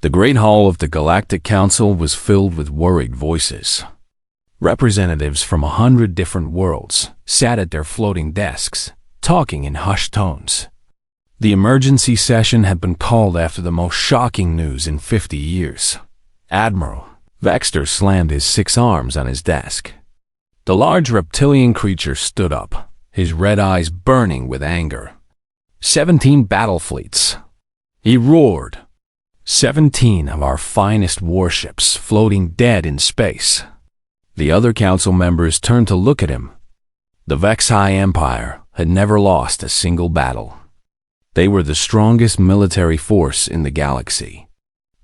The great hall of the Galactic Council was filled with worried voices. Representatives from 100 different worlds sat at their floating desks, talking in hushed tones. The emergency session had been called after the most shocking news in 50 years. Admiral Vexter slammed his 6 arms on his desk. The large reptilian creature stood up, his red eyes burning with anger. 17 battle fleets. He roared. 17 of our finest warships floating dead in space. The other council members turned to look at him. The Vexi Empire had never lost a single battle. They were the strongest military force in the galaxy.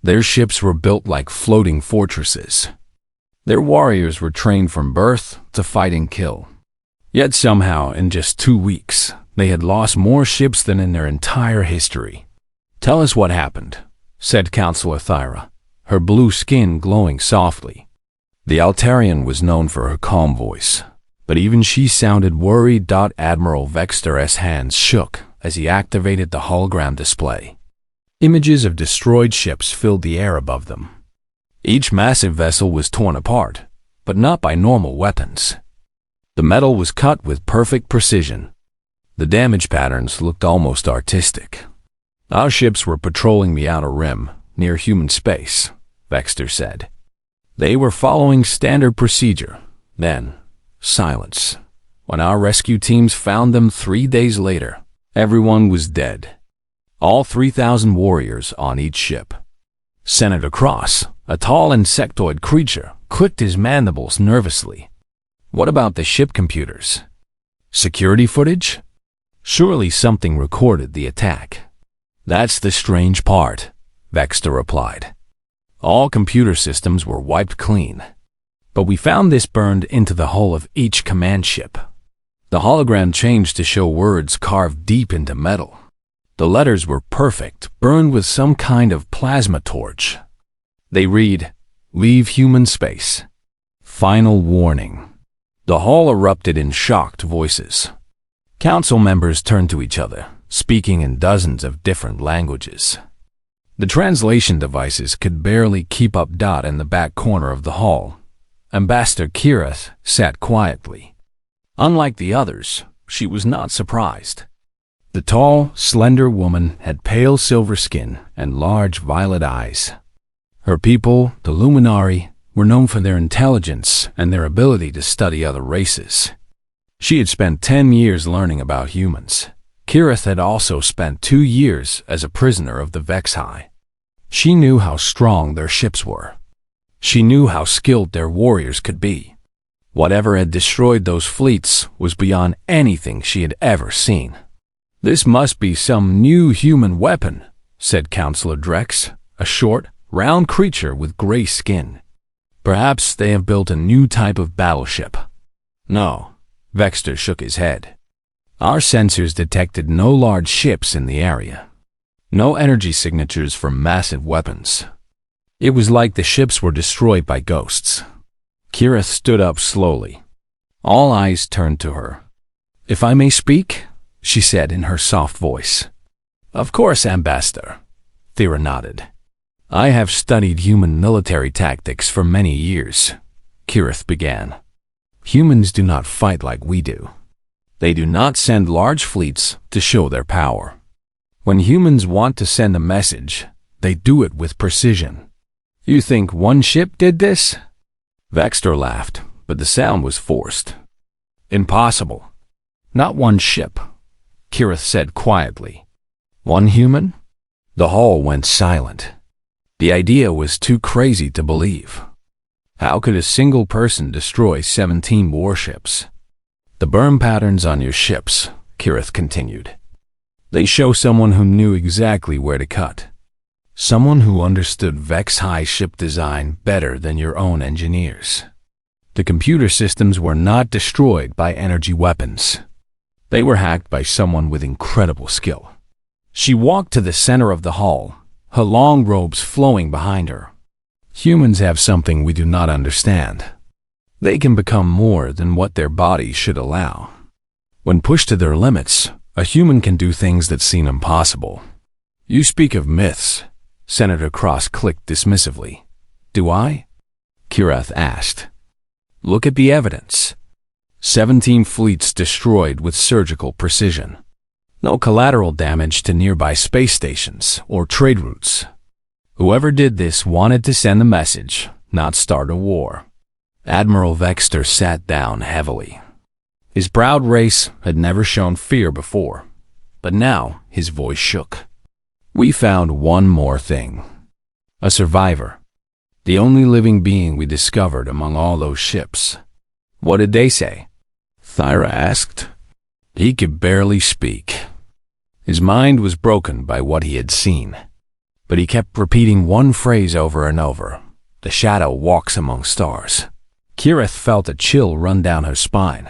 Their ships were built like floating fortresses. Their warriors were trained from birth to fight and kill. Yet somehow, in just 2 weeks, they had lost more ships than in their entire history. "Tell us what happened," said Counselor Thyra, her blue skin glowing softly. The Altarian was known for her calm voice, but even she sounded worried. Admiral Vexter's hands shook as he activated the hologram display. Images of destroyed ships filled the air above them. Each massive vessel was torn apart, but not by normal weapons. The metal was cut with perfect precision. The damage patterns looked almost artistic. "Our ships were patrolling the outer rim, near human space," Vexter said. "They were following standard procedure. Then, silence. When our rescue teams found them 3 days later, everyone was dead. All 3,000 warriors on each ship." Senator Cross, a tall insectoid creature, clicked his mandibles nervously. "What about the ship computers? Security footage? Surely something recorded the attack." "That's the strange part," Vexter replied. "All computer systems were wiped clean. But we found this burned into the hull of each command ship. The hologram changed to show words carved deep into metal. The letters were perfect, burned with some kind of plasma torch. They read, 'Leave human space. Final warning.'" The hall erupted in shocked voices. Council members turned to each other, speaking in dozens of different languages. The translation devices could barely keep up. In the back corner of the hall, Ambassador Kirith sat quietly. Unlike the others, she was not surprised. The tall, slender woman had pale silver skin and large violet eyes. Her people, the Luminari, were known for their intelligence and their ability to study other races. She had spent 10 years learning about humans. Kirith had also spent 2 years as a prisoner of the Vexi. She knew how strong their ships were. She knew how skilled their warriors could be. Whatever had destroyed those fleets was beyond anything she had ever seen. "This must be some new human weapon," said Counselor Drex, a short, round creature with gray skin. "Perhaps they have built a new type of battleship." "No," Vexter shook his head. "Our sensors detected no large ships in the area. No energy signatures for massive weapons. It was like the ships were destroyed by ghosts." Kirith stood up slowly. All eyes turned to her. "If I may speak," she said in her soft voice. "Of course, Ambassador," Thera nodded. "I have studied human military tactics for many years," Kirith began. "Humans do not fight like we do. They do not send large fleets to show their power. When humans want to send a message, they do it with precision. You think one ship did this?" Vexter laughed, but the sound was forced. "Impossible. Not one ship," Kirith said quietly. "One human?" The hall went silent. The idea was too crazy to believe. How could a single person destroy 17 warships? "The burn patterns on your ships," Kirith continued. "They show someone who knew exactly where to cut. Someone who understood Vexi ship design better than your own engineers. The computer systems were not destroyed by energy weapons. They were hacked by someone with incredible skill." She walked to the center of the hall, her long robes flowing behind her. "Humans have something we do not understand. They can become more than what their bodies should allow. When pushed to their limits, a human can do things that seem impossible. You speak of myths. Senator Cross clicked dismissively. "Do I?" Kirath asked. "Look at the evidence. 17 fleets destroyed with surgical precision. No collateral damage to nearby space stations or trade routes. Whoever did this wanted to send a message, not start a war." Admiral Vexter sat down heavily. His proud race had never shown fear before, but now his voice shook. "We found one more thing. A survivor. The only living being we discovered among all those ships." "What did they say?" Thyra asked. He could barely speak. His mind was broken by what he had seen, but he kept repeating one phrase over and over: "The shadow walks among stars." Kirath felt a chill run down her spine.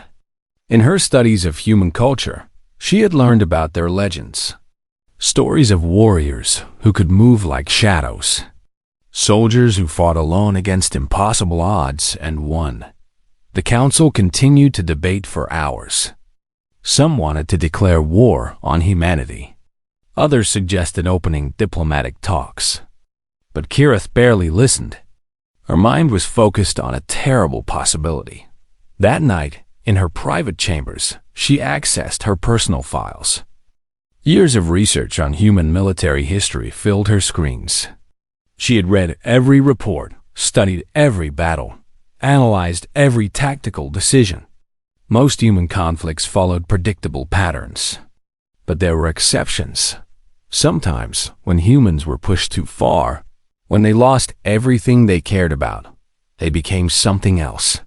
In her studies of human culture, she had learned about their legends. Stories of warriors who could move like shadows. Soldiers who fought alone against impossible odds and won. The council continued to debate for hours. Some wanted to declare war on humanity. Others suggested opening diplomatic talks. But Kirath barely listened. Her mind was focused on a terrible possibility. That night, in her private chambers, she accessed her personal files. Years of research on human military history filled her screens. She had read every report, studied every battle, analyzed every tactical decision. Most human conflicts followed predictable patterns. But there were exceptions. Sometimes, when humans were pushed too far, when they lost everything they cared about, they became something else.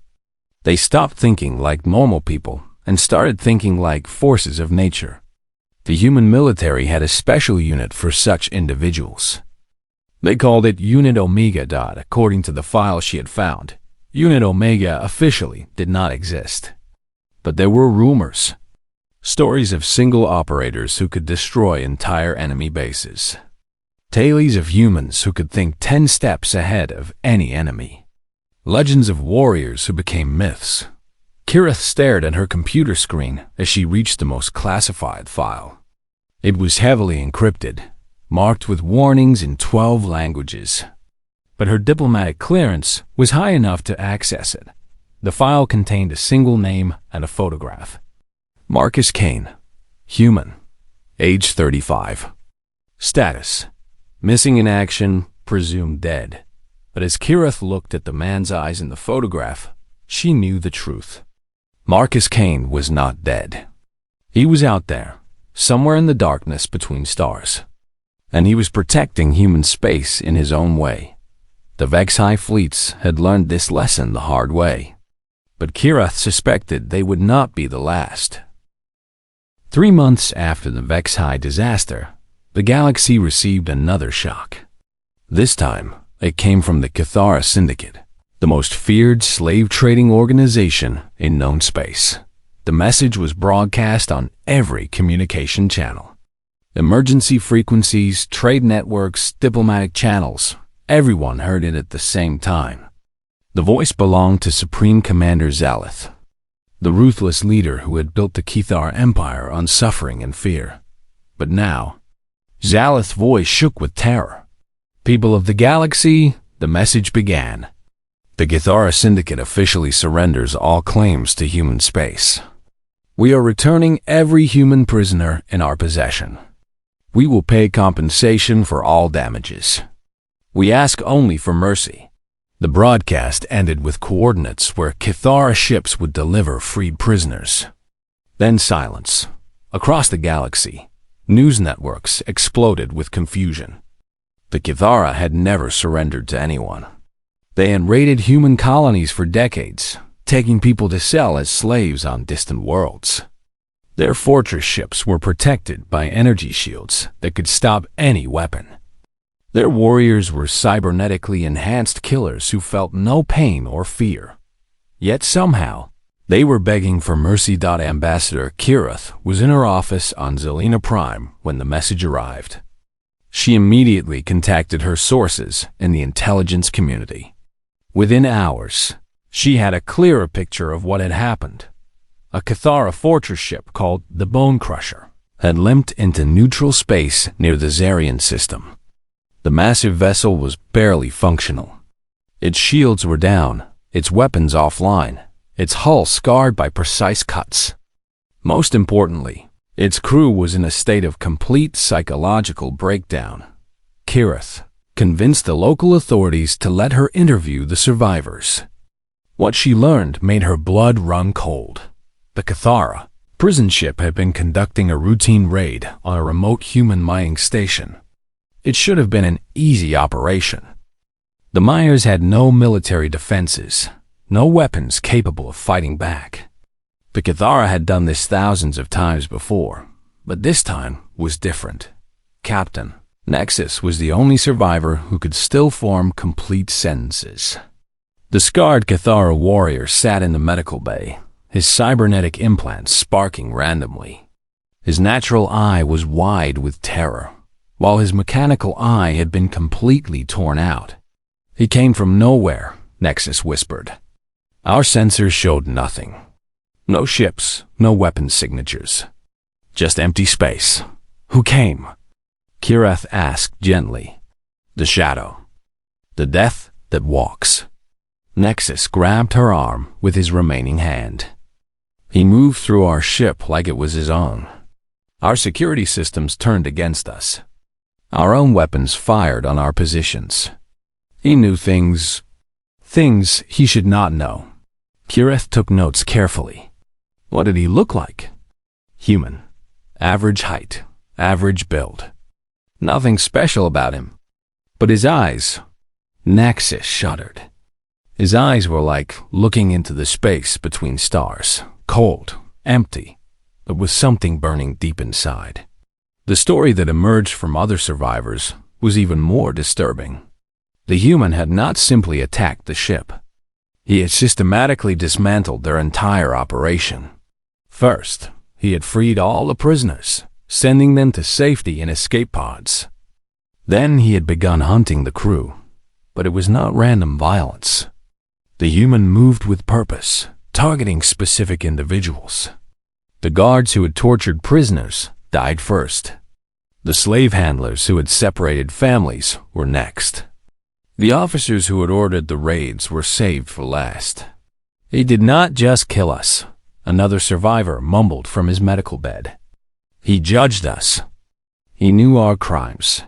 They stopped thinking like normal people and started thinking like forces of nature. The human military had a special unit for such individuals. They called it Unit Omega. According to the file she had found, Unit Omega officially did not exist. But there were rumors. Stories of single operators who could destroy entire enemy bases. Tales of humans who could think 10 steps ahead of any enemy. Legends of warriors who became myths. Kirath stared at her computer screen as she reached the most classified file. It was heavily encrypted, marked with warnings in 12 languages. But her diplomatic clearance was high enough to access it. The file contained a single name and a photograph. Marcus Kain, human, age 35. Status: missing in action, presumed dead. But as Kirath looked at the man's eyes in the photograph, she knew the truth. Marcus Kain was not dead. He was out there, somewhere in the darkness between stars. And he was protecting human space in his own way. The Vexai fleets had learned this lesson the hard way. But Kirath suspected they would not be the last. 3 months after the Vexai disaster, the galaxy received another shock. This time, it came from the Cathara Syndicate, the most feared slave-trading organization in known space. The message was broadcast on every communication channel. Emergency frequencies, trade networks, diplomatic channels, everyone heard it at the same time. The voice belonged to Supreme Commander Zalith, the ruthless leader who had built the Kithar Empire on suffering and fear. But now, Zalith's voice shook with terror. People of the galaxy, the message began. The Cathara Syndicate officially surrenders all claims to human space. We are returning every human prisoner in our possession. We will pay compensation for all damages. We ask only for mercy. The broadcast ended with coordinates where Cathara ships would deliver freed prisoners. Then silence. Across the galaxy, news networks exploded with confusion. The Cathara had never surrendered to anyone. They had raided human colonies for decades, taking people to sell as slaves on distant worlds. Their fortress ships were protected by energy shields that could stop any weapon. Their warriors were cybernetically enhanced killers who felt no pain or fear. Yet somehow, they were begging for mercy. Ambassador Kirath was in her office on Zelena Prime when the message arrived. She immediately contacted her sources in the intelligence community. Within hours, she had a clearer picture of what had happened. A Cathara fortress ship called the Bone Crusher had limped into neutral space near the Zephrian system. The massive vessel was barely functional. Its shields were down, its weapons offline, its hull scarred by precise cuts. Most importantly, its crew was in a state of complete psychological breakdown. Kirith convinced the local authorities to let her interview the survivors. What she learned made her blood run cold. The Cathara prison ship had been conducting a routine raid on a remote human mining station. It should have been an easy operation. The miners had no military defenses, no weapons capable of fighting back. The Cathara had done this thousands of times before, but this time was different. Captain Nexus was the only survivor who could still form complete sentences. The scarred Cathara warrior sat in the medical bay, his cybernetic implants sparking randomly. His natural eye was wide with terror, while his mechanical eye had been completely torn out. He came from nowhere, Nexus whispered. Our sensors showed nothing. No ships, no weapon signatures. Just empty space. Who came? Kirith asked gently. The shadow. The death that walks. Nexus grabbed her arm with his remaining hand. He moved through our ship like it was his own. Our security systems turned against us. Our own weapons fired on our positions. He knew things he should not know. Kirith took notes carefully. What did he look like? Human. Average height. Average build. Nothing special about him. But his eyes. Nexus shuddered. His eyes were like looking into the space between stars. Cold. Empty. But with something burning deep inside. The story that emerged from other survivors was even more disturbing. The human had not simply attacked the ship. He had systematically dismantled their entire operation. First, he had freed all the prisoners, sending them to safety in escape pods. Then he had begun hunting the crew, but it was not random violence. The human moved with purpose, targeting specific individuals. The guards who had tortured prisoners died first. The slave handlers who had separated families were next. The officers who had ordered the raids were saved for last. He did not just kill us, another survivor mumbled from his medical bed. He judged us. He knew our crimes.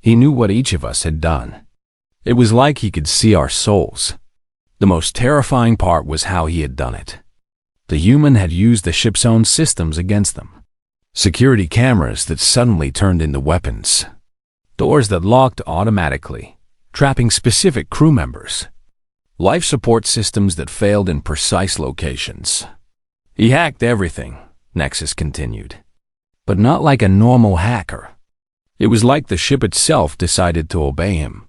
He knew what each of us had done. It was like he could see our souls. The most terrifying part was how he had done it. The human had used the ship's own systems against them. Security cameras that suddenly turned into weapons. Doors that locked automatically, trapping specific crew members. Life support systems that failed in precise locations. He hacked everything, Nexus continued. But not like a normal hacker. It was like the ship itself decided to obey him.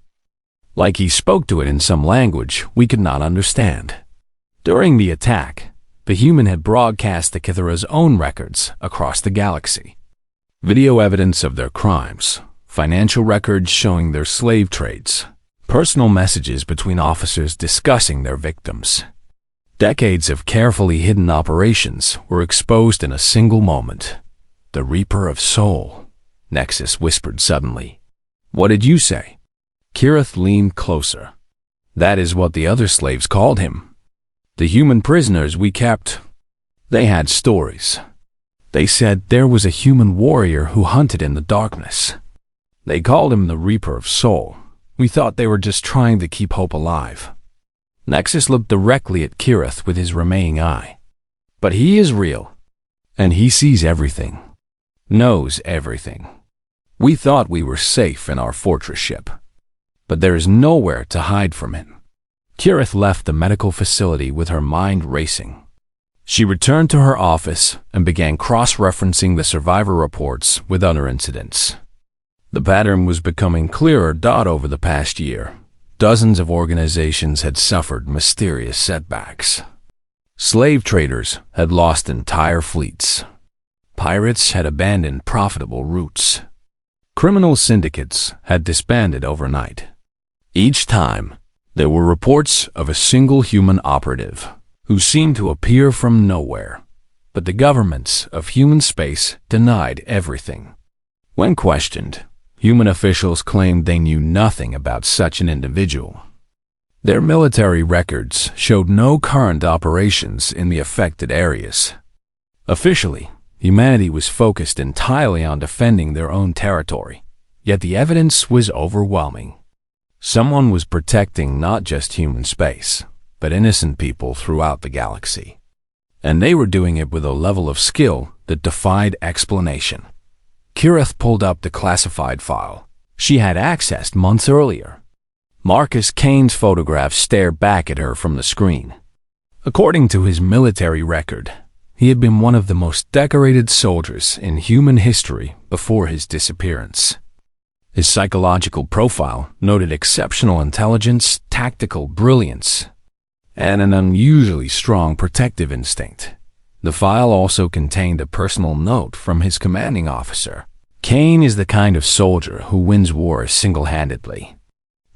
Like he spoke to it in some language we could not understand. During the attack, the human had broadcast the Cathara's own records across the galaxy. Video evidence of their crimes, financial records showing their slave trades, personal messages between officers discussing their victims. Decades of carefully hidden operations were exposed in a single moment. The Reaper of Soul, Nexus whispered suddenly. What did you say? Kirith leaned closer. That is what the other slaves called him. The human prisoners we kept, they had stories. They said there was a human warrior who hunted in the darkness. They called him the Reaper of Soul. We thought they were just trying to keep hope alive. Nexus looked directly at Kirith with his remaining eye. But he is real, and he sees everything, knows everything. We thought we were safe in our fortress ship, but there is nowhere to hide from him. Kirith left the medical facility with her mind racing. She returned to her office and began cross-referencing the survivor reports with other incidents. The pattern was becoming clearer. Over the past year, dozens of organizations had suffered mysterious setbacks. Slave traders had lost entire fleets. Pirates had abandoned profitable routes. Criminal syndicates had disbanded overnight. Each time, there were reports of a single human operative who seemed to appear from nowhere, but the governments of human space denied everything. When questioned, Human officials claimed they knew nothing about such an individual. Their military records showed no current operations in the affected areas. Officially, humanity was focused entirely on defending their own territory, yet the evidence was overwhelming. Someone was protecting not just human space, but innocent people throughout the galaxy. And they were doing it with a level of skill that defied explanation. Kirith pulled up the classified file she had accessed months earlier. Marcus Kain's photograph stared back at her from the screen. According to his military record, he had been one of the most decorated soldiers in human history before his disappearance. His psychological profile noted exceptional intelligence, tactical brilliance, and an unusually strong protective instinct. The file also contained a personal note from his commanding officer. Kain is the kind of soldier who wins wars single-handedly.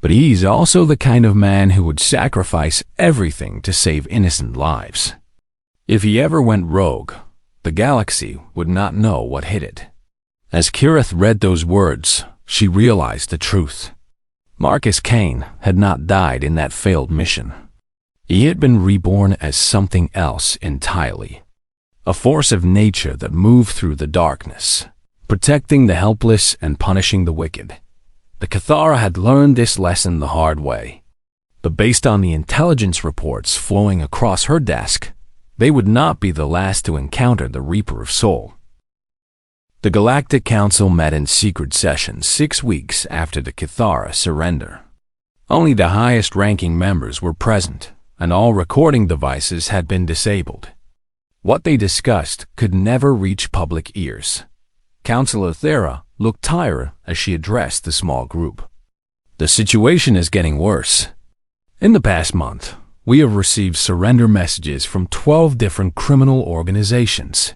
But he's also the kind of man who would sacrifice everything to save innocent lives. If he ever went rogue, the galaxy would not know what hit it. As Kirith read those words, she realized the truth. Marcus Kain had not died in that failed mission. He had been reborn as something else entirely. A force of nature that moved through the darkness, protecting the helpless and punishing the wicked. The Cathara had learned this lesson the hard way. But based on the intelligence reports flowing across her desk, they would not be the last to encounter the Reaper of Soul. The Galactic Council met in secret session 6 weeks after the Cathara surrender. Only the highest-ranking members were present, and all recording devices had been disabled. What they discussed could never reach public ears. Counselor Thera looked tired as she addressed the small group. The situation is getting worse. In the past month, we have received surrender messages from 12 different criminal organizations.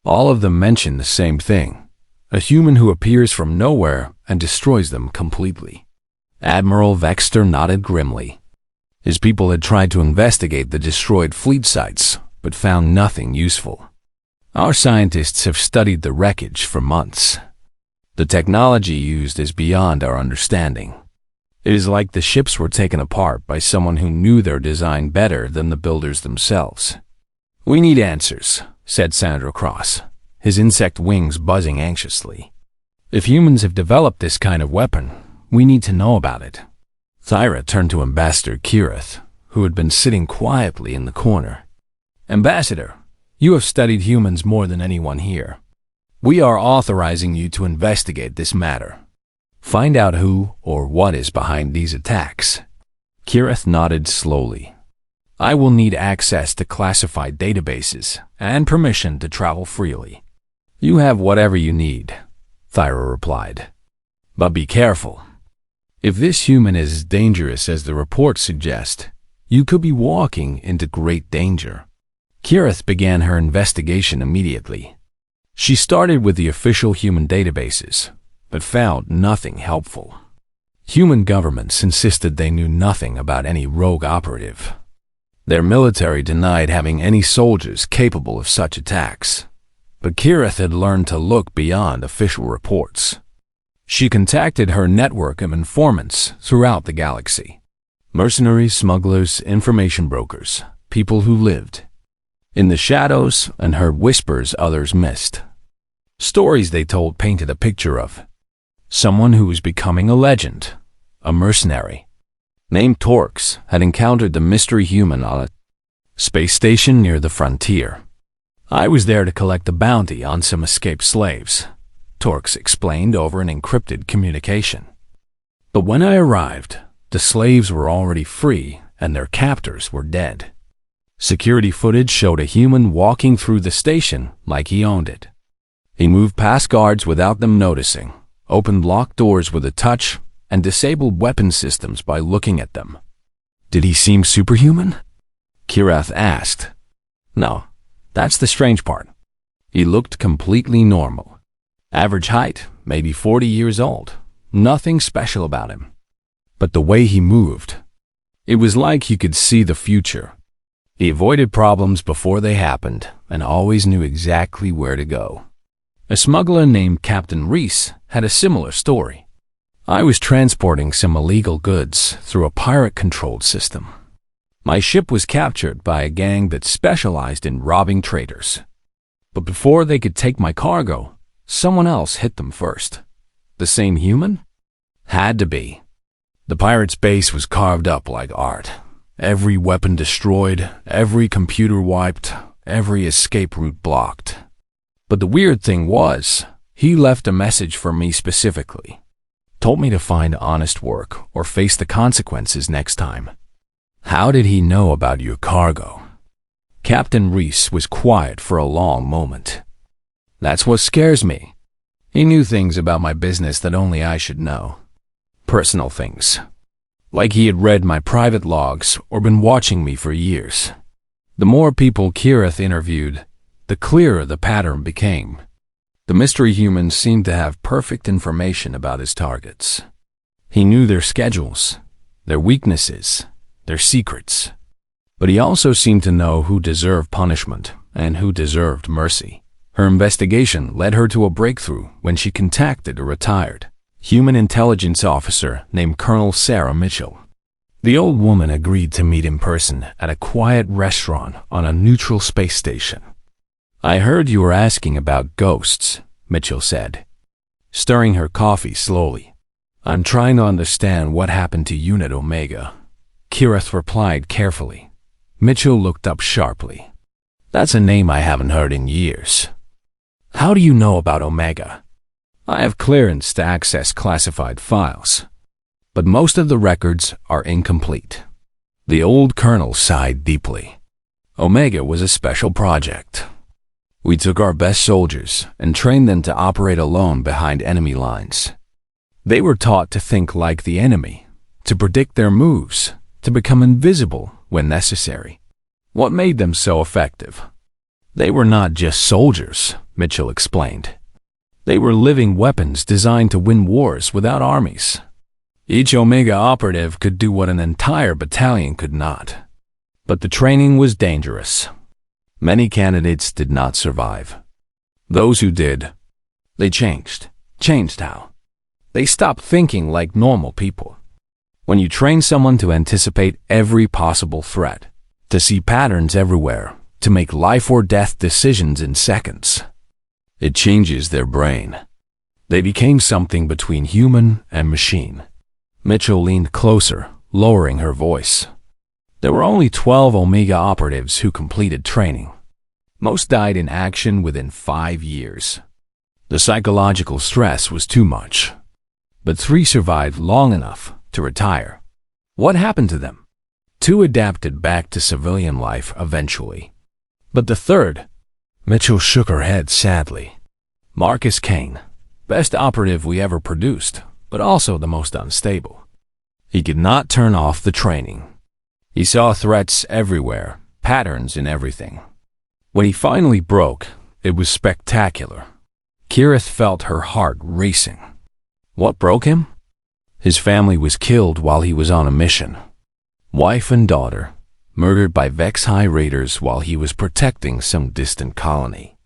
All of them mention the same thing: a human who appears from nowhere and destroys them completely. Admiral Vexter nodded grimly. His people had tried to investigate the destroyed fleet sites, but found nothing useful. Our scientists have studied the wreckage for months. The technology used is beyond our understanding. It is like the ships were taken apart by someone who knew their design better than the builders themselves. "We need answers," said Sandra Cross, his insect wings buzzing anxiously. "If humans have developed this kind of weapon, we need to know about it." Thyra turned to Ambassador Kirith, who had been sitting quietly in the corner. "Ambassador, you have studied humans more than anyone here. We are authorizing you to investigate this matter. Find out who or what is behind these attacks." Kirith nodded slowly. "I will need access to classified databases and permission to travel freely." "You have whatever you need," Thyra replied. "But be careful. If this human is as dangerous as the reports suggest, you could be walking into great danger." Kirith began her investigation immediately. She started with the official human databases, but found nothing helpful. Human governments insisted they knew nothing about any rogue operative. Their military denied having any soldiers capable of such attacks. But Kirith had learned to look beyond official reports. She contacted her network of informants throughout the galaxy. Mercenaries, smugglers, information brokers, people who lived in the shadows and heard whispers others missed. Stories they told painted a picture of someone who was becoming a legend, a mercenary named Torx had encountered the mystery human on a space station near the frontier. "I was there to collect a bounty on some escaped slaves," Torx explained over an encrypted communication. "But when I arrived, the slaves were already free and their captors were dead. Security footage showed a human walking through the station like he owned it. He moved past guards without them noticing, opened locked doors with a touch, and disabled weapon systems by looking at them." "Did he seem superhuman?" Kirith asked. "No, that's the strange part. He looked completely normal. Average height, maybe 40 years old. Nothing special about him. But the way he moved, it was like he could see the future. He avoided problems before they happened and always knew exactly where to go. A smuggler named Captain Reese had a similar story. I was transporting some illegal goods through a pirate-controlled system. My ship was captured by a gang that specialized in robbing traders. But before they could take my cargo, someone else hit them first. The same human? Had to be. The pirates' base was carved up like art. Every weapon destroyed, every computer wiped, every escape route blocked. But the weird thing was, he left a message for me specifically. Told me to find honest work or face the consequences next time. How did he know about your cargo? Captain Reese was quiet for a long moment. That's what scares me. He knew things about my business that only I should know. Personal things. Like he had read my private logs or been watching me for years. The more people Kirith interviewed, the clearer the pattern became. The mystery humans seemed to have perfect information about his targets. He knew their schedules, their weaknesses, their secrets. But he also seemed to know who deserved punishment and who deserved mercy. Her investigation led her to a breakthrough when she contacted a retired human intelligence officer named Colonel Sarah Mitchell. The old woman agreed to meet in person at a quiet restaurant on a neutral space station. I heard you were asking about ghosts, Mitchell said, stirring her coffee slowly. I'm trying to understand what happened to Unit Omega. Kirith replied carefully. Mitchell looked up sharply. That's a name I haven't heard in years. How do you know about Omega? I have clearance to access classified files, but most of the records are incomplete. The old colonel sighed deeply. Omega was a special project. We took our best soldiers and trained them to operate alone behind enemy lines. They were taught to think like the enemy, to predict their moves, to become invisible when necessary. What made them so effective? They were not just soldiers, Mitchell explained. They were living weapons designed to win wars without armies. Each Omega operative could do what an entire battalion could not. But the training was dangerous. Many candidates did not survive. Those who did, they changed. Changed how? They stopped thinking like normal people. When you train someone to anticipate every possible threat, to see patterns everywhere, to make life or death decisions in seconds, it changes their brain. They became something between human and machine. Mitchell leaned closer, lowering her voice. There were only 12 Omega operatives who completed training. Most died in action within 5 years. The psychological stress was too much. But 3 survived long enough to retire. What happened to them? 2 adapted back to civilian life eventually. But the third? Mitchell shook her head sadly. Marcus Kain, best operative we ever produced, but also the most unstable. He could not turn off the training. He saw threats everywhere, patterns in everything. When he finally broke, it was spectacular. Kirith felt her heart racing. What broke him? His family was killed while he was on a mission. Wife and daughter, murdered by Vex High raiders while he was protecting some distant colony.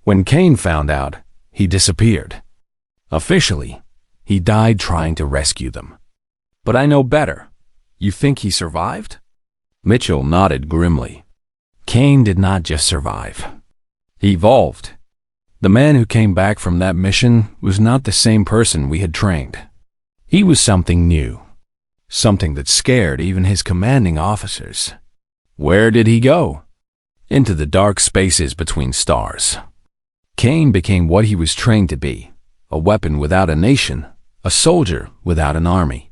When Kain found out, he disappeared. Officially, he died trying to rescue them. But I know better. You think he survived? Mitchell nodded grimly. Kain did not just survive. He evolved. The man who came back from that mission was not the same person we had trained. He was something new. Something that scared even his commanding officers. Where did he go? Into the dark spaces between stars. Kain became what he was trained to be, a weapon without a nation, a soldier without an army.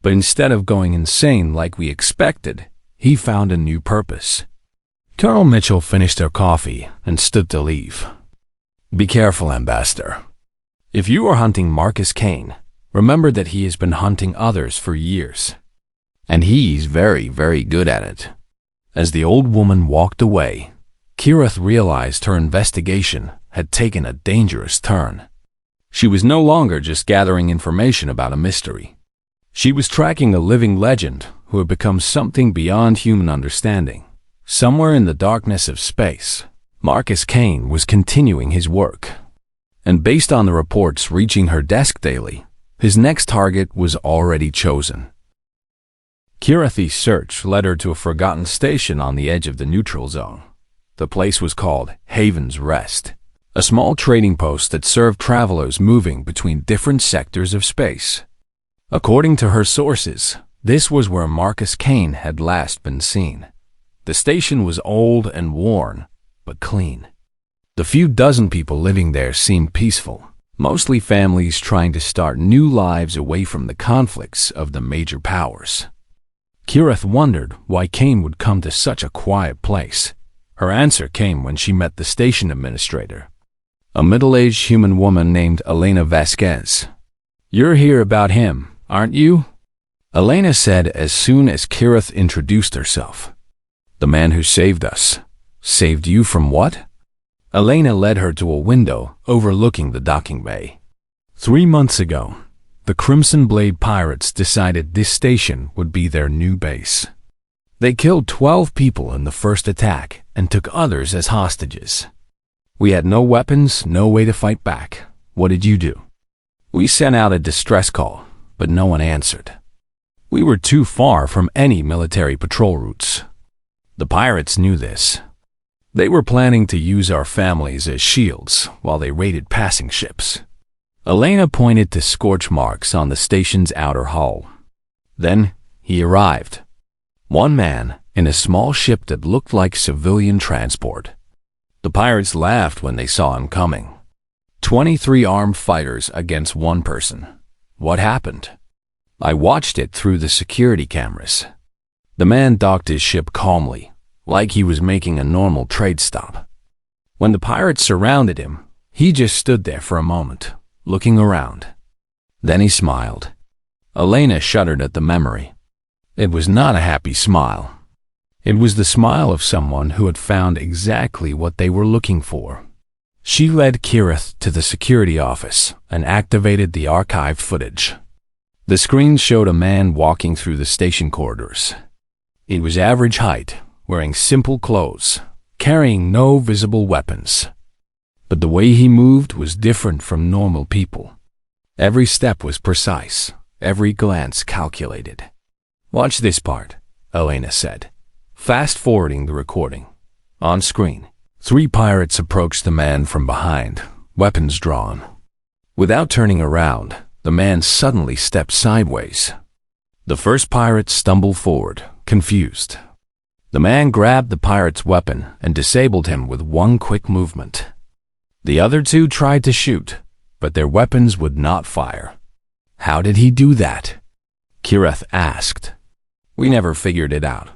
But instead of going insane like we expected, he found a new purpose. Colonel Mitchell finished her coffee and stood to leave. Be careful, Ambassador. If you are hunting Marcus Kain, remember that he has been hunting others for years. And he's very, very good at it. As the old woman walked away, Kirith realized her investigation had taken a dangerous turn. She was no longer just gathering information about a mystery. She was tracking a living legend who had become something beyond human understanding. Somewhere in the darkness of space, Marcus Kain was continuing his work. And based on the reports reaching her desk daily, his next target was already chosen. Kirathi's search led her to a forgotten station on the edge of the neutral zone. The place was called Haven's Rest, a small trading post that served travelers moving between different sectors of space. According to her sources, this was where Marcus Kain had last been seen. The station was old and worn, but clean. The few dozen people living there seemed peaceful, mostly families trying to start new lives away from the conflicts of the major powers. Kirath wondered why Kain would come to such a quiet place. Her answer came when she met the station administrator, a middle-aged human woman named Elena Vasquez. "You're here about him, aren't you?" Elena said as soon as Kirath introduced herself. "The man who saved us." "Saved you from what?" Elena led her to a window overlooking the docking bay. 3 months ago, the Crimson Blade pirates decided this station would be their new base. They killed 12 people in the first attack and took others as hostages. We had no weapons, no way to fight back. What did you do? We sent out a distress call, but no one answered. We were too far from any military patrol routes. The pirates knew this. They were planning to use our families as shields while they raided passing ships. Elena pointed to scorch marks on the station's outer hull. Then he arrived. One man in a small ship that looked like civilian transport. The pirates laughed when they saw him coming. 23 armed fighters against one person. What happened? I watched it through the security cameras. The man docked his ship calmly, like he was making a normal trade stop. When the pirates surrounded him, he just stood there for a moment, looking around. Then he smiled. Elena shuddered at the memory. It was not a happy smile. It was the smile of someone who had found exactly what they were looking for. She led Kirath to the security office and activated the archived footage. The screen showed a man walking through the station corridors. He was average height, wearing simple clothes, carrying no visible weapons. But the way he moved was different from normal people. Every step was precise, every glance calculated. "Watch this part," Elena said, fast-forwarding the recording. On screen, 3 pirates approached the man from behind, weapons drawn. Without turning around, the man suddenly stepped sideways. The first pirate stumbled forward, confused. The man grabbed the pirate's weapon and disabled him with one quick movement. The other 2 tried to shoot, but their weapons would not fire. "How did he do that?" Kirath asked. "We never figured it out.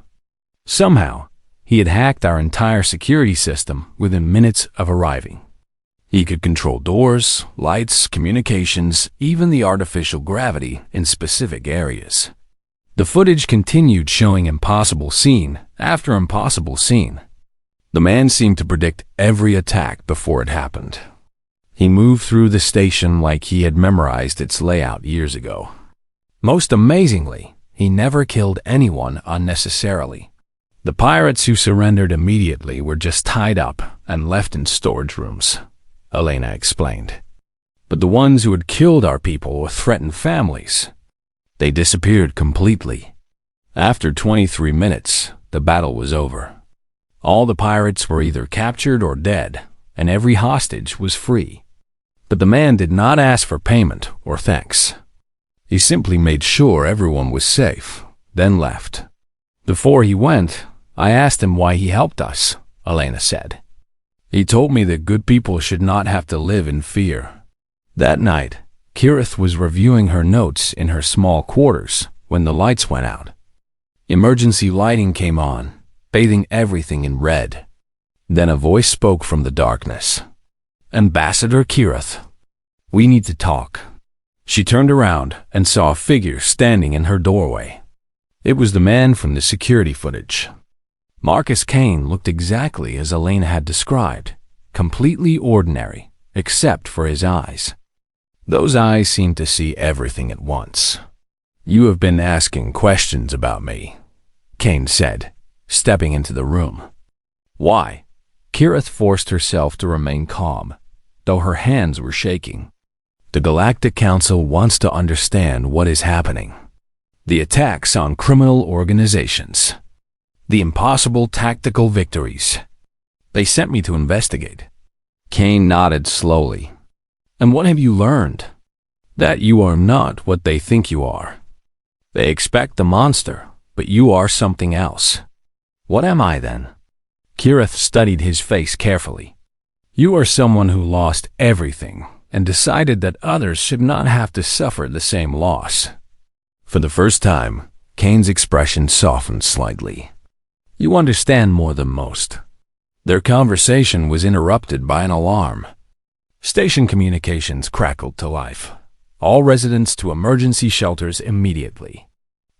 Somehow, he had hacked our entire security system within minutes of arriving. He could control doors, lights, communications, even the artificial gravity in specific areas." The footage continued showing impossible scene after impossible scene. The man seemed to predict every attack before it happened. He moved through the station like he had memorized its layout years ago. Most amazingly, he never killed anyone unnecessarily. The pirates who surrendered immediately were just tied up and left in storage rooms, Elena explained. But the ones who had killed our people or threatened families, they disappeared completely. After 23 minutes, the battle was over. All the pirates were either captured or dead, and every hostage was free. But the man did not ask for payment or thanks. He simply made sure everyone was safe, then left. Before he went, I asked him why he helped us, Elena said. He told me that good people should not have to live in fear. That night, Kirath was reviewing her notes in her small quarters when the lights went out. Emergency lighting came on, bathing everything in red. Then a voice spoke from the darkness. "Ambassador Kirath, we need to talk." She turned around and saw a figure standing in her doorway. It was the man from the security footage. Marcus Kain looked exactly as Elena had described, completely ordinary, except for his eyes. Those eyes seemed to see everything at once. "You have been asking questions about me," Kain said, stepping into the room. "Why?" Kirath forced herself to remain calm. though her hands were shaking. The Galactic Council wants to understand what is happening. The attacks on criminal organizations. The impossible tactical victories. They sent me to investigate. Kain nodded slowly. And what have you learned? That you are not what they think you are. They expect the monster, but you are something else. What am I then? Kirith studied his face carefully. You are someone who lost everything and decided that others should not have to suffer the same loss. For the first time, Kain's expression softened slightly. You understand more than most. Their conversation was interrupted by an alarm. Station communications crackled to life. All residents to emergency shelters immediately.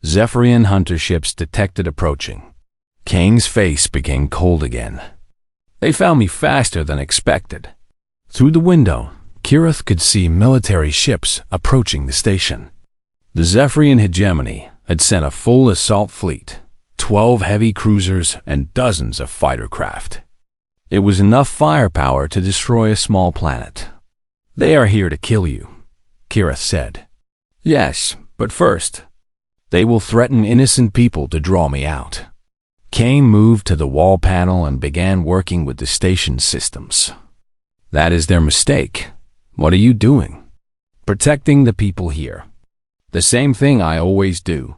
Zephrian hunter ships detected approaching. Kain's face became cold again. They found me faster than expected. Through the window, Kirith could see military ships approaching the station. The Zephrian hegemony had sent a full assault fleet, 12 heavy cruisers and dozens of fighter craft. It was enough firepower to destroy a small planet. They are here to kill you, Kirith said. Yes, but first, they will threaten innocent people to draw me out. Kain moved to the wall panel and began working with the station systems. That is their mistake. What are you doing? Protecting the people here. The same thing I always do.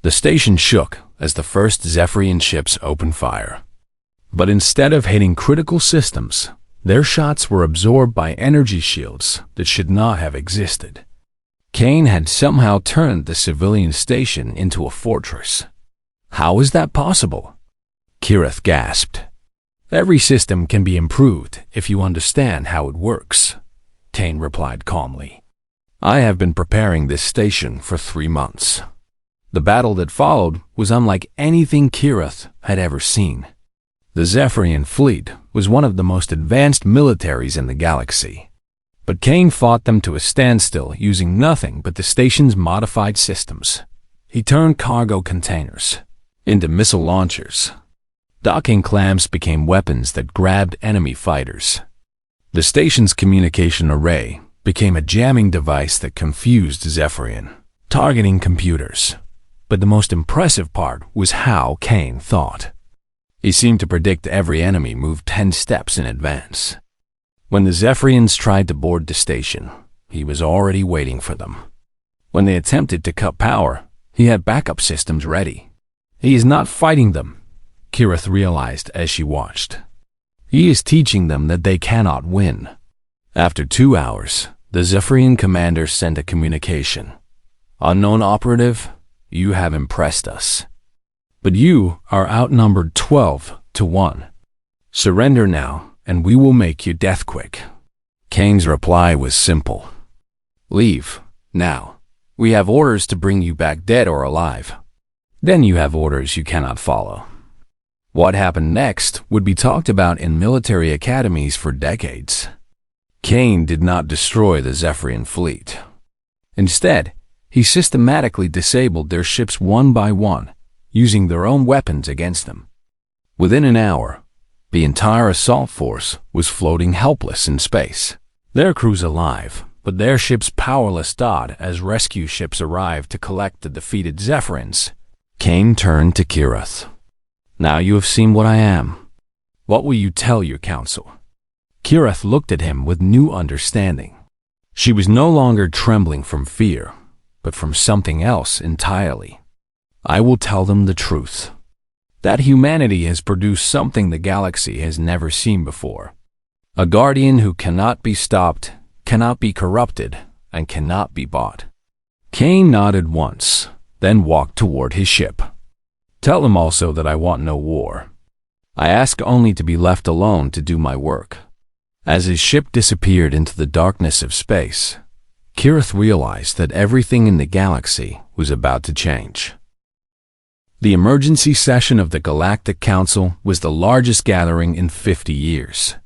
The station shook as the first Zephrian ships opened fire. But instead of hitting critical systems, their shots were absorbed by energy shields that should not have existed. Kain had somehow turned the civilian station into a fortress. How is that possible? Kirith gasped. Every system can be improved if you understand how it works, Kain replied calmly. I have been preparing this station for 3 months. The battle that followed was unlike anything Kirith had ever seen. The Zephrian fleet was one of the most advanced militaries in the galaxy. But Kain fought them to a standstill using nothing but the station's modified systems. He turned cargo containers into missile launchers. Docking clamps became weapons that grabbed enemy fighters. The station's communication array became a jamming device that confused Zephrian, targeting computers. But the most impressive part was how Kain thought. He seemed to predict every enemy move 10 steps in advance. When the Zephrians tried to board the station, he was already waiting for them. When they attempted to cut power, he had backup systems ready. He is not fighting them, Kirith realized as she watched. He is teaching them that they cannot win. After 2 hours, the Zephrian commander sent a communication. Unknown operative, you have impressed us. But you are outnumbered 12 to 1. Surrender now, and we will make you death quick. Kain's reply was simple. Leave, now. We have orders to bring you back dead or alive. Then you have orders you cannot follow. What happened next would be talked about in military academies for decades. Kain did not destroy the Zephrian fleet. Instead, he systematically disabled their ships one by one, using their own weapons against them. Within an hour, the entire assault force was floating helpless in space. Their crews alive, but their ships powerless died as rescue ships arrived to collect the defeated Zephrians. Kain turned to Kirith. Now you have seen what I am. What will you tell your council? Kirith looked at him with new understanding. She was no longer trembling from fear, but from something else entirely. I will tell them the truth. That humanity has produced something the galaxy has never seen before. A guardian who cannot be stopped, cannot be corrupted, and cannot be bought. Kain nodded once, then walked toward his ship. Tell them also that I want no war. I ask only to be left alone to do my work. As his ship disappeared into the darkness of space, Kirith realized that everything in the galaxy was about to change. The emergency session of the Galactic Council was the largest gathering in 50 years.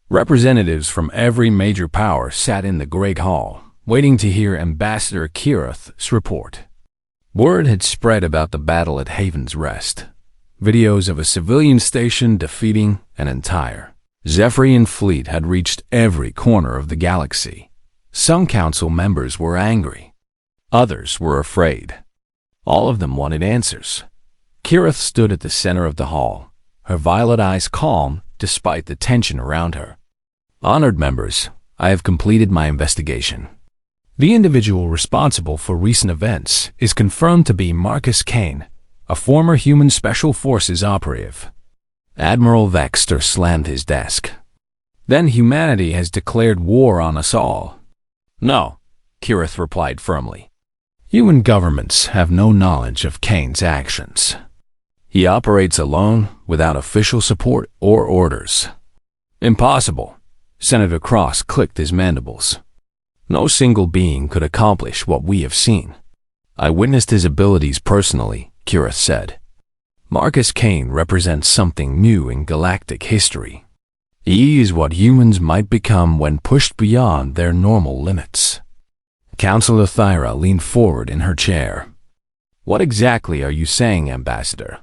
Representatives from every major power sat in the Great Hall, waiting to hear Ambassador Kirith's report. Word had spread about the battle at Haven's Rest. Videos of a civilian station defeating an entire Zephrian fleet had reached every corner of the galaxy. Some council members were angry. Others were afraid. All of them wanted answers. Kirith stood at the center of the hall, her violet eyes calm despite the tension around her. Honored members, I have completed my investigation. The individual responsible for recent events is confirmed to be Marcus Kain, a former human special forces operative. Admiral Vexter slammed his desk. Then humanity has declared war on us all. No, Kirith replied firmly. Human governments have no knowledge of Kain's actions. He operates alone without official support or orders. Impossible. Senator Cross clicked his mandibles. No single being could accomplish what we have seen. I witnessed his abilities personally, Kirith said. Marcus Kain represents something new in galactic history. He is what humans might become when pushed beyond their normal limits. Counselor Thyra leaned forward in her chair. What exactly are you saying, Ambassador?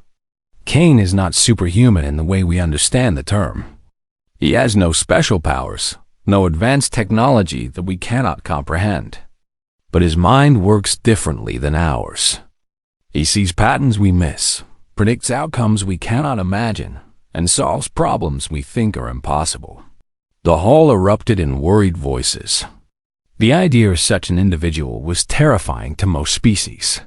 Kain is not superhuman in the way we understand the term. He has no special powers, no advanced technology that we cannot comprehend. But his mind works differently than ours. He sees patterns we miss, predicts outcomes we cannot imagine, and solves problems we think are impossible. The hall erupted in worried voices. The idea of such an individual was terrifying to most species.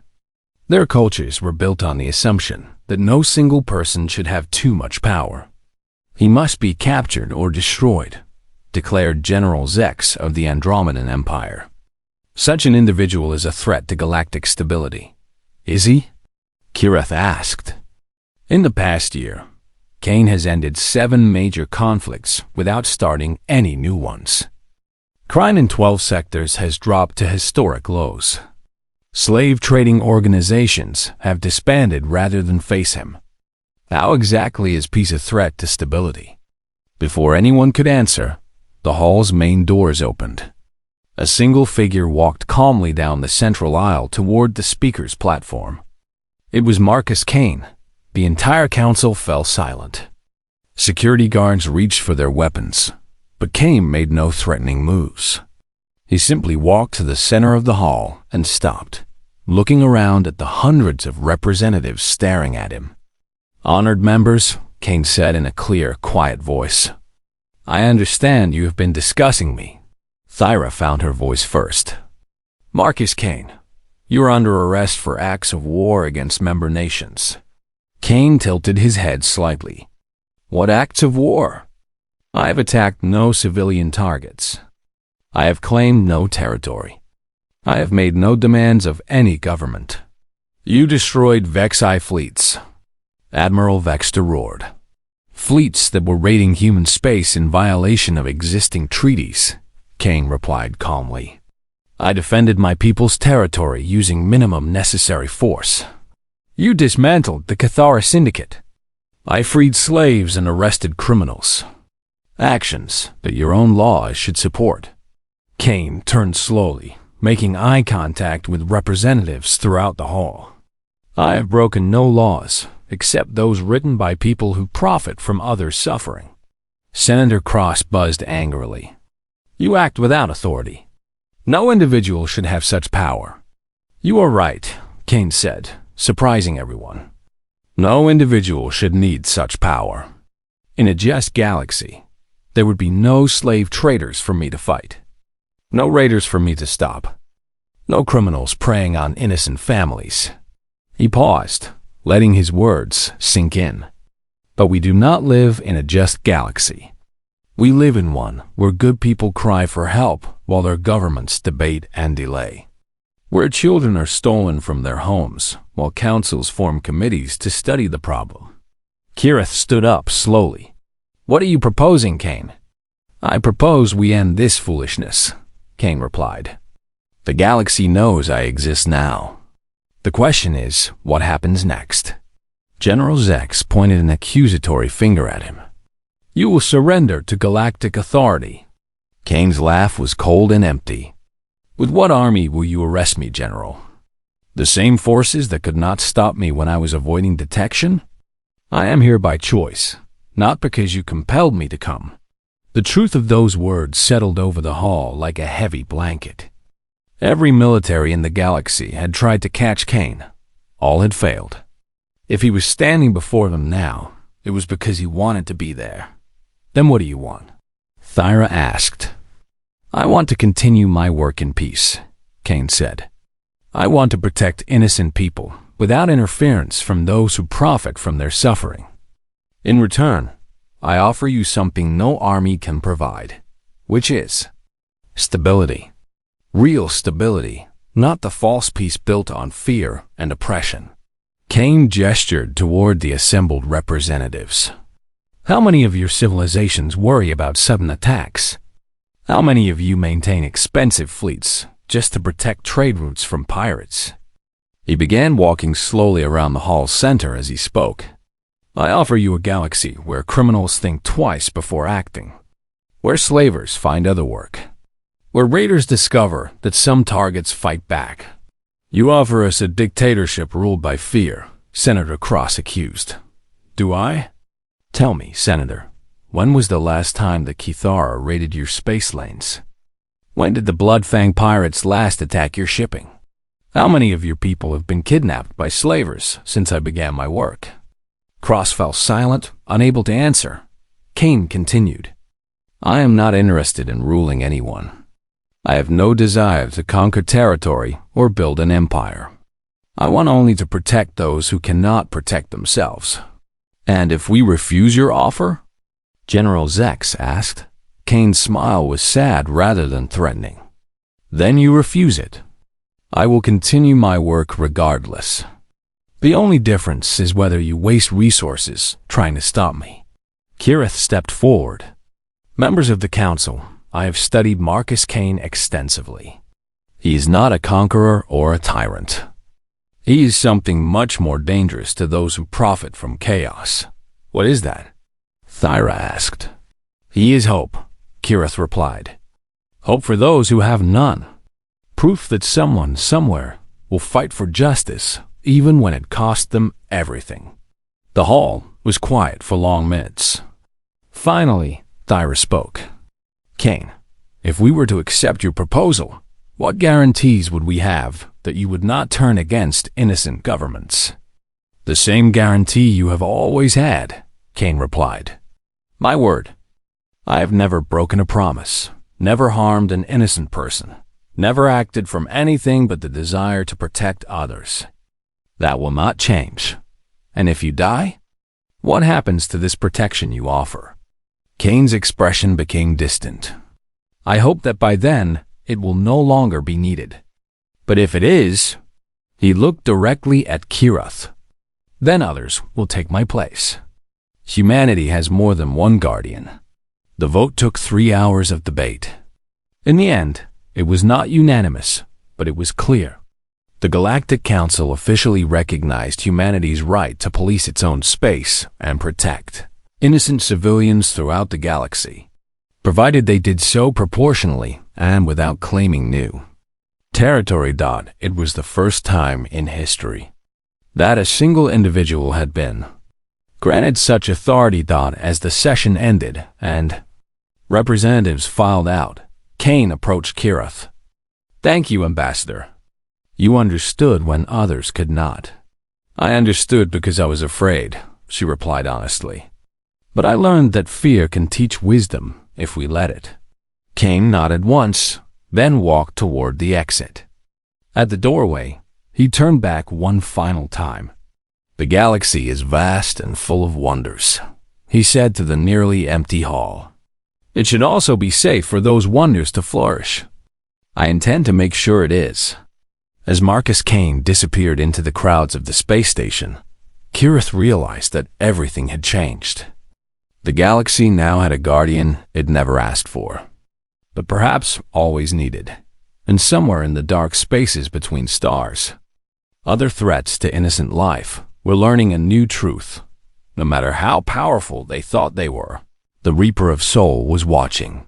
Their cultures were built on the assumption that no single person should have too much power. He must be captured or destroyed, declared General Zex of the Andromedan Empire. Such an individual is a threat to galactic stability. Is he? Kirith asked. In the past year, Kain has ended 7 major conflicts without starting any new ones. Crime in 12 sectors has dropped to historic lows. Slave trading organizations have disbanded rather than face him. How exactly is peace a threat to stability? Before anyone could answer, the hall's main doors opened. A single figure walked calmly down the central aisle toward the speaker's platform. It was Marcus Kain. The entire council fell silent. Security guards reached for their weapons, but Kain made no threatening moves. He simply walked to the center of the hall and stopped, looking around at the hundreds of representatives staring at him. Honored members, Kain said in a clear, quiet voice. I understand you have been discussing me. Thyra found her voice first. Marcus Kain, you are under arrest for acts of war against member nations. Kain tilted his head slightly. What acts of war? I have attacked no civilian targets. I have claimed no territory. I have made no demands of any government. You destroyed Vexi fleets. Admiral Vexter roared. Fleets that were raiding human space in violation of existing treaties, Kain replied calmly. I defended my people's territory using minimum necessary force. You dismantled the Cathara Syndicate. I freed slaves and arrested criminals. Actions that your own laws should support. Kain turned slowly, making eye contact with representatives throughout the hall. I have broken no laws, except those written by people who profit from others' suffering. Senator Cross buzzed angrily. You act without authority. No individual should have such power. You are right, Kain said, surprising everyone. No individual should need such power. In a just galaxy, there would be no slave traders for me to fight. No raiders for me to stop. No criminals preying on innocent families. He paused, letting his words sink in. But we do not live in a just galaxy. We live in one where good people cry for help while their governments debate and delay. Where children are stolen from their homes while councils form committees to study the problem. Kirith stood up slowly. What are you proposing, Kain? I propose we end this foolishness, Kain replied. The galaxy knows I exist now. The question is, what happens next? General Zex pointed an accusatory finger at him. You will surrender to galactic authority. Kain's laugh was cold and empty. With what army will you arrest me, General? The same forces that could not stop me when I was avoiding detection? I am here by choice, not because you compelled me to come. The truth of those words settled over the hall like a heavy blanket. Every military in the galaxy had tried to catch Kain. All had failed. If he was standing before them now, it was because he wanted to be there. Then what do you want? Thyra asked. I want to continue my work in peace, Kain said. I want to protect innocent people without interference from those who profit from their suffering. In return, I offer you something no army can provide, which is stability. Real stability, not the false peace built on fear and oppression. Kain gestured toward the assembled representatives. How many of your civilizations worry about sudden attacks? How many of you maintain expensive fleets just to protect trade routes from pirates? He began walking slowly around the hall's center as he spoke. I offer you a galaxy where criminals think twice before acting, where slavers find other work, where raiders discover that some targets fight back. You offer us a dictatorship ruled by fear, Senator Cross accused. Do I? Tell me, Senator, when was the last time the Kithara raided your space lanes? When did the Bloodfang pirates last attack your shipping? How many of your people have been kidnapped by slavers since I began my work? Cross fell silent, unable to answer. Kain continued. I am not interested in ruling anyone. I have no desire to conquer territory or build an empire. I want only to protect those who cannot protect themselves. And if we refuse your offer? General Zex asked. Kain's smile was sad rather than threatening. Then you refuse it. I will continue my work regardless. The only difference is whether you waste resources trying to stop me. Kirith stepped forward. Members of the council, I have studied Marcus Kain extensively. He is not a conqueror or a tyrant. He is something much more dangerous to those who profit from chaos. What is that? Thyra asked. He is hope, Kirith replied. Hope for those who have none. Proof that someone somewhere will fight for justice even when it cost them everything. The hall was quiet for long minutes. Finally, Thyra spoke. Kain, if we were to accept your proposal, what guarantees would we have that you would not turn against innocent governments? The same guarantee you have always had, Kain replied. My word. I have never broken a promise, never harmed an innocent person, never acted from anything but the desire to protect others. That will not change. And if you die, what happens to this protection you offer? Kain's expression became distant. I hope that by then it will no longer be needed. But if it is, he looked directly at Kirith. Then others will take my place. Humanity has more than one guardian. The vote took 3 hours of debate. In the end, it was not unanimous, but it was clear. The Galactic Council officially recognized humanity's right to police its own space and protect innocent civilians throughout the galaxy, provided they did so proportionally and without claiming new territory. It was the first time in history that a single individual had been granted such authority. As the session ended and representatives filed out, Kain approached Kirith. Thank you, Ambassador. You understood when others could not. I understood because I was afraid, she replied honestly. But I learned that fear can teach wisdom if we let it. Kain nodded once, then walked toward the exit. At the doorway, he turned back one final time. The galaxy is vast and full of wonders, he said to the nearly empty hall. It should also be safe for those wonders to flourish. I intend to make sure it is. As Marcus Kain disappeared into the crowds of the space station, Kirith realized that everything had changed. The galaxy now had a guardian it never asked for, but perhaps always needed. And somewhere in the dark spaces between stars, other threats to innocent life were learning a new truth. No matter how powerful they thought they were, the Reaper of Soul was watching.